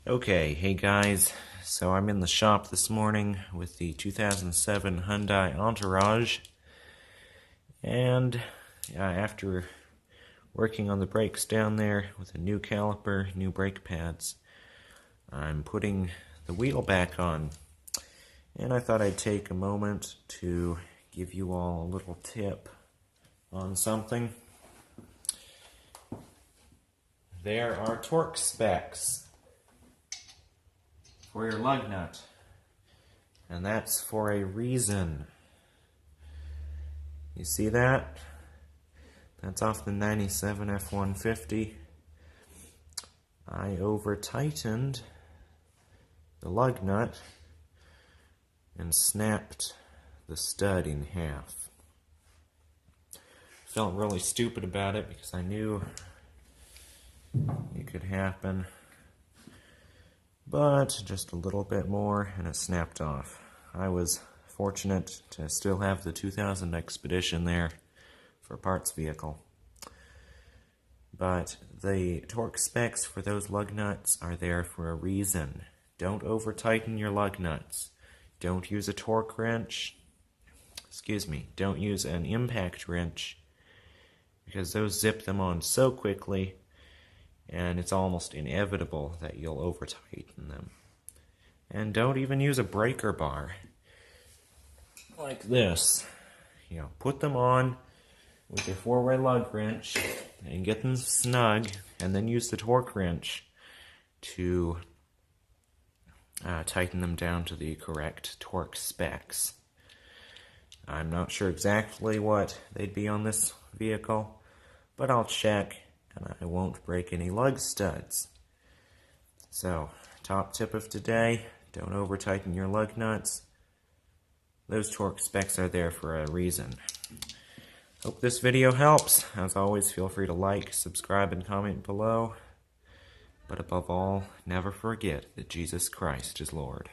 Okay, hey guys, so I'm in the shop this morning with the 2007 Hyundai Entourage, and after working on the brakes down there with a new caliper, new brake pads, I'm putting the wheel back on, and I thought I'd take a moment to give you all a little tip on something. There are torque specs for your lug nut, and that's for a reason. You see that? That's off the 97 F-150. I over-tightened the lug nut and snapped the stud in half. Felt really stupid about it because I knew it could happen. But just a little bit more and it snapped off. I was fortunate to still have the 2000 Expedition there for a parts vehicle. But the torque specs for those lug nuts are there for a reason. Don't over tighten your lug nuts. Don't use a torque wrench. Don't use an impact wrench, because those zip them on so quickly, and it's almost inevitable that you'll over-tighten them. And don't even use a breaker bar like this. Put them on with your four-way lug wrench and get them snug, and then use the torque wrench to tighten them down to the correct torque specs. I'm not sure exactly what they'd be on this vehicle, but I'll check, and I won't break any lug studs. So, top tip of today, don't over tighten your lug nuts. Those torque specs are there for a reason. Hope this video helps. As always, feel free to like, subscribe, and comment below. But above all, never forget that Jesus Christ is Lord.